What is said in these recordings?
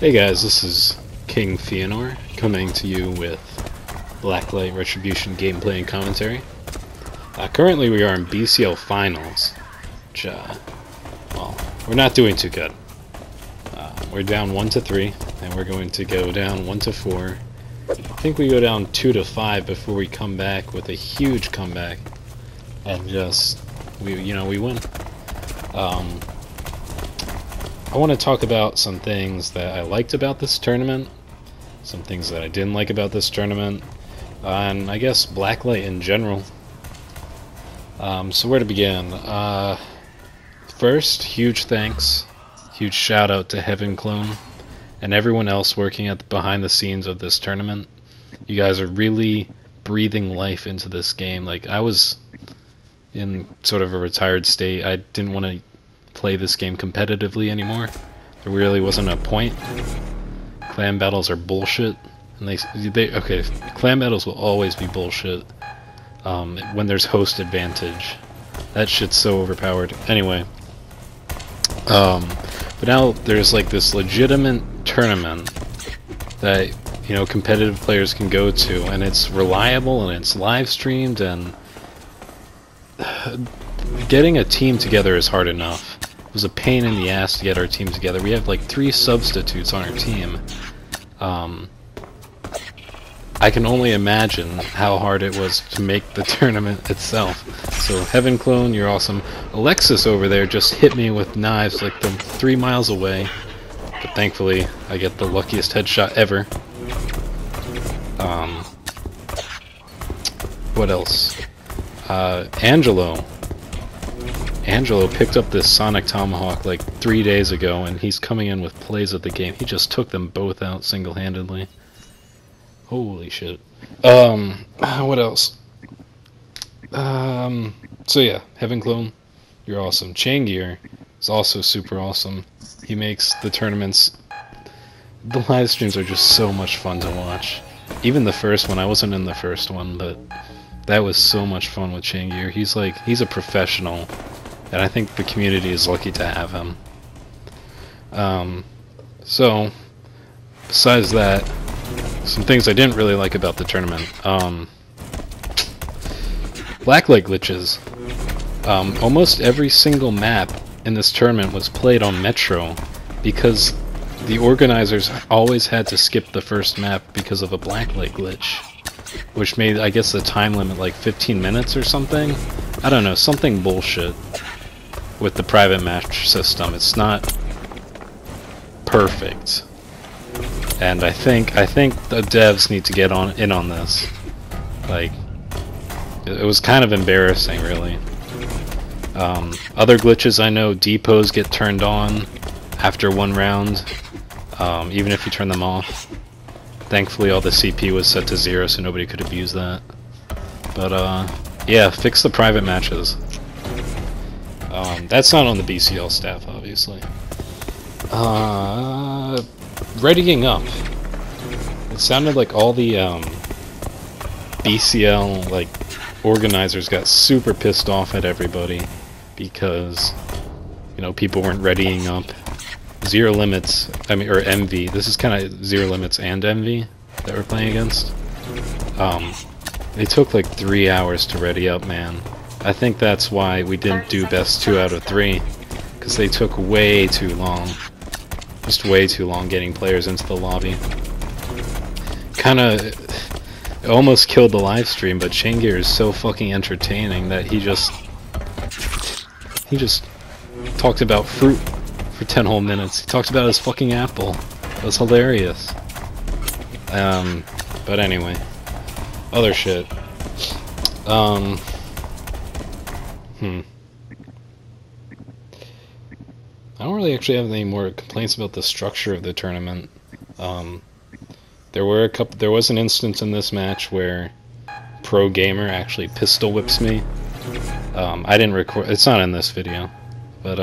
Hey guys, this is King Feanor coming to you with Blacklight Retribution gameplay and commentary. Currently we are in BCL Finals, which, well, we're not doing too good. We're down 1-3, and we're going to go down 1-4. I think we go down 2-5 before we come back with a huge comeback, and we win. I want to talk about some things that I liked about this tournament, some things that I didn't like about this tournament, and I guess Blacklight in general. So where to begin? First, huge thanks, huge shout out to Heaven Clone and everyone else working at behind the scenes of this tournament. You guys are really breathing life into this game. Like, I was in sort of a retired state. I didn't want to play this game competitively anymore. There really wasn't a point. Clan battles are bullshit, and okay, clan battles will always be bullshit when there's host advantage. That shit's so overpowered. Anyway, but now there's like this legitimate tournament that, you know, competitive players can go to, and it's reliable and it's live streamed, and getting a team together is hard enough. It was a pain in the ass to get our team together. We have like 3 substitutes on our team. I can only imagine how hard it was to make the tournament itself. So Heaven Clone, you're awesome. Alexis over there just hit me with knives like from 3 miles away. But thankfully, I get the luckiest headshot ever. What else? Angelo picked up this Sonic Tomahawk like 3 days ago, and he's coming in with plays of the game. He just took them both out single-handedly. Holy shit. What else? So yeah, Heaven Clone, you're awesome. Changear is also super awesome. He makes the tournaments... The live streams are just so much fun to watch. Even the first one, I wasn't in the first one, but that was so much fun with Changear. He's a professional, and I think the community is lucky to have him. So, besides that, some things I didn't really like about the tournament. Blacklight glitches. Almost every single map in this tournament was played on Metro, because the organizers always had to skip the first map because of a Blacklight glitch, which made, I guess, the time limit like 15 minutes or something. I don't know, something bullshit with the private match system. It's not perfect, and I think the devs need to get in on this. Like, it was kind of embarrassing, really. Other glitches, I know depots get turned on after 1 round, even if you turn them off. Thankfully all the CP was set to 0, so nobody could abuse that. But yeah, fix the private matches. That's not on the BCL staff, obviously. Readying up. It sounded like all the BCL like organizers got super pissed off at everybody because, you know, people weren't readying up. Zero Limits, or EnVy. This is kind of Zero Limits and EnVy that we're playing against. They took like 3 hours to ready up, man. I think that's why we didn't do best 2 out of 3, because they took way too long. Just way too long getting players into the lobby. Kinda, it almost killed the live stream, but Changear is so fucking entertaining that he just talked about fruit for 10 whole minutes. He talked about his fucking apple. It was hilarious. But anyway, other shit. I don't really actually have any more complaints about the structure of the tournament. There was an instance in this match where Pro Gamer actually pistol whips me. I didn't record. It's not in this video, but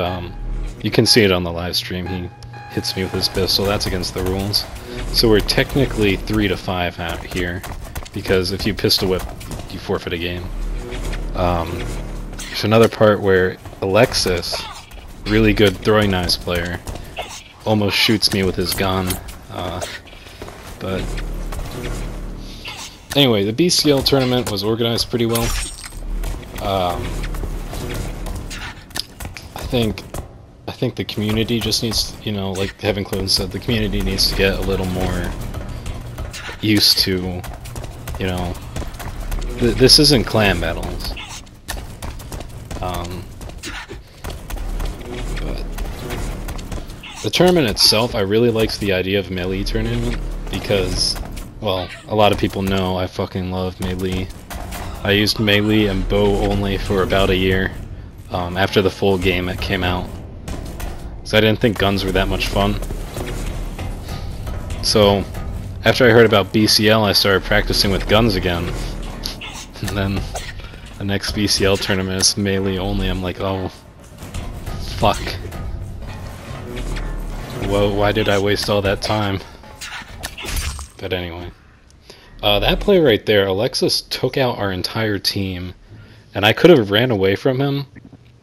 you can see it on the live stream. He hits me with his pistol. That's against the rules. So we're technically 3-5 out here, because if you pistol whip, you forfeit a game. There's another part where Alexis, really good throwing knives player, almost shoots me with his gun. But anyway, the BCL tournament was organized pretty well. I think the community just needs, you know, like Heaven Clone said, the community needs to get a little more used to, you know, this isn't clan battles. But the tournament itself, I really liked the idea of Melee Tournament because, well, a lot of people know I fucking love Melee. I used Melee and bow only for about a year after the full game that came out. So I didn't think guns were that much fun. So after I heard about BCL, I started practicing with guns again. And then the next BCL tournament is Melee only. I'm like, oh, fuck. Whoa, why did I waste all that time? But anyway. That play right there, Alexis took out our entire team. And I could have ran away from him.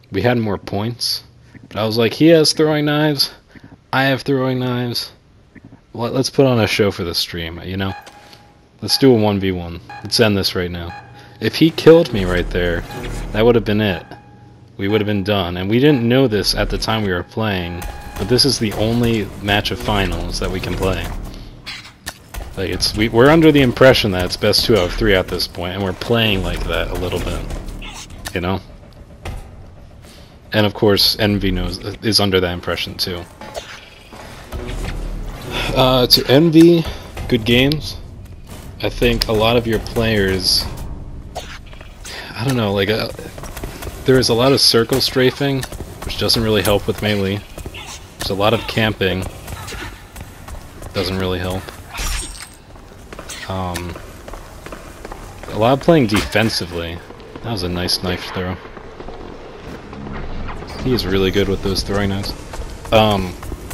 We had more points. But I was like, he has throwing knives. I have throwing knives. Let's put on a show for the stream, you know? Let's do a 1v1. Let's end this right now. If he killed me right there, that would have been it. We would have been done. And we didn't know this at the time we were playing, but this is the only match of finals that we can play. Like, we're under the impression that it's best 2 out of 3 at this point, and we're playing like that a little bit. You know? And of course, EnVy is under that impression too. To EnVy, good games. I think a lot of your players, I don't know, like there is a lot of circle strafing, which doesn't really help with Melee. There's a lot of camping, doesn't really help. A lot of playing defensively. That was a nice knife throw. He is really good with those throwing knives.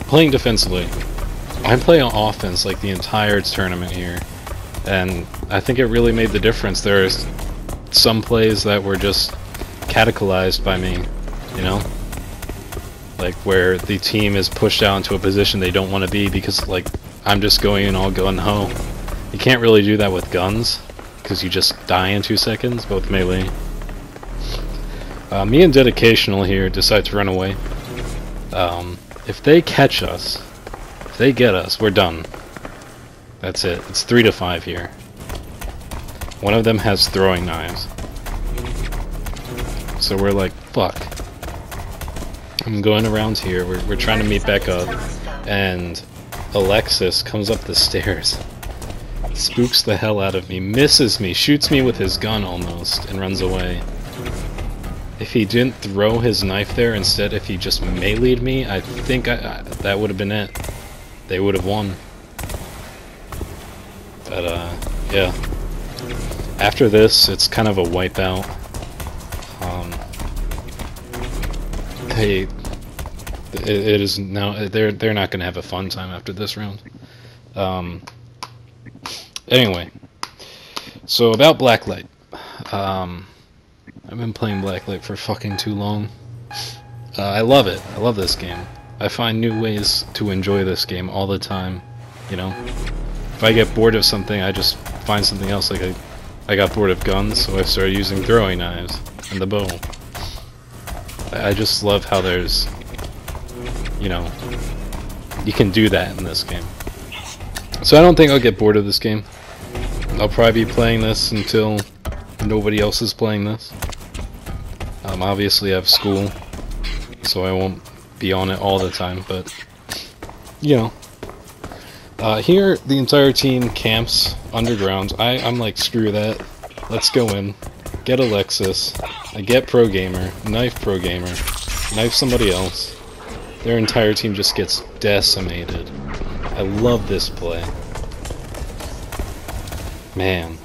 Playing defensively. I play on offense like the entire tournament here, and I think it really made the difference. There's some plays that were just cataclysed by me, you know? Like where the team is pushed out into a position they don't want to be because, like, I'm just going in all gun-ho. You can't really do that with guns, because you just die in 2 seconds, but with Melee. Me and Dedicational here decide to run away. If they catch us, if they get us, we're done. That's it. It's 3 to 5 here. One of them has throwing knives. So we're like, fuck. I'm going around here, we're trying to meet back up, and Alexis comes up the stairs. Spooks the hell out of me, misses me, shoots me with his gun almost, and runs away. If he didn't throw his knife there, instead if he just melee'd me, I think that would have been it. They would have won. But, yeah. After this, it's kind of a wipeout. It is now, they're not going to have a fun time after this round. Anyway, so about Blacklight. I've been playing Blacklight for fucking too long. I love it. I love this game. I find new ways to enjoy this game all the time, you know? If I get bored of something, I just find something else. Like I got bored of guns, so I started using throwing knives and the bow. I just love how there's, you know, you can do that in this game. So I don't think I'll get bored of this game. I'll probably be playing this until nobody else is playing this. Obviously I have school, so I won't be on it all the time, but, you know. Here, the entire team camps underground. I'm like, screw that. Let's go in. Get Alexis. I get Pro Gamer. Knife Pro Gamer. Knife somebody else. Their entire team just gets decimated. I love this play. Man.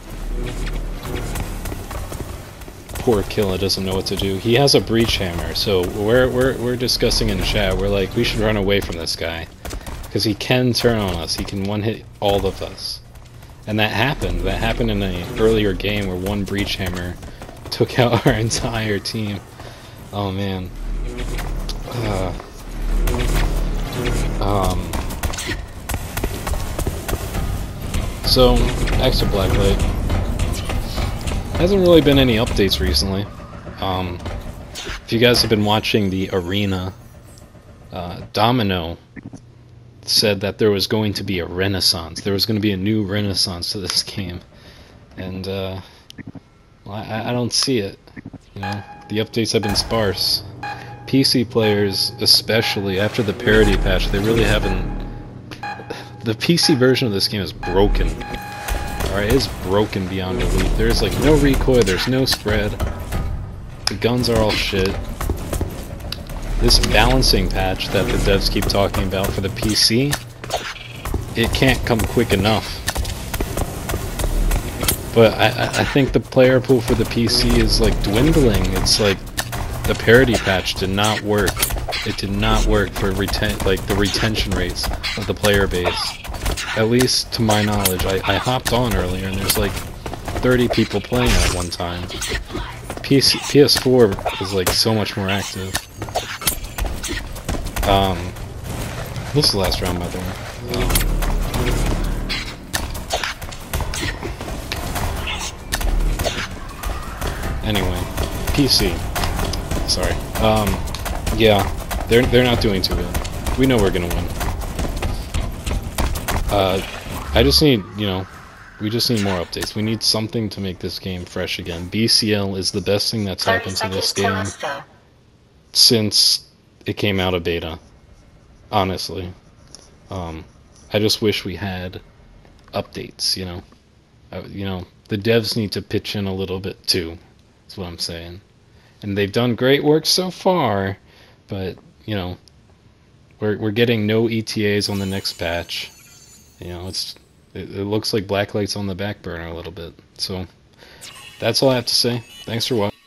Poor Killa doesn't know what to do. He has a breach hammer, so we're discussing in chat. We're like, we should run away from this guy, because he can turn on us. He can one-hit all of us, and that happened. That happened in an earlier game where one breach hammer took out our entire team. Oh man. So, back to Blacklight. Hasn't really been any updates recently. If you guys have been watching the arena, Domino said that there was going to be a renaissance. There was going to be a new renaissance to this game. And, well, I don't see it. You know, the updates have been sparse. PC players, especially after the parity patch, they really haven't... The PC version of this game is broken. Alright, it's broken beyond belief. There's like no recoil, there's no spread. The guns are all shit. This balancing patch that the devs keep talking about for the PC, it can't come quick enough. But I think the player pool for the PC is like dwindling. It's like the parity patch did not work. It did not work for the retention rates of the player base. At least to my knowledge. I hopped on earlier and there's like 30 people playing at one time. PS4 is like so much more active. This is the last round, by the way. Anyway, PC. Sorry. Yeah, they're not doing too good. We know we're gonna win. I just need, you know, we just need more updates. We need something to make this game fresh again. BCL is the best thing that's happened to this game since it came out of beta. Honestly. I just wish we had updates, you know. You know, the devs need to pitch in a little bit too. That's what I'm saying. And they've done great work so far, but, you know, we're getting no ETAs on the next patch. You know, it looks like Blacklight's on the back burner a little bit. So, that's all I have to say. Thanks for watching.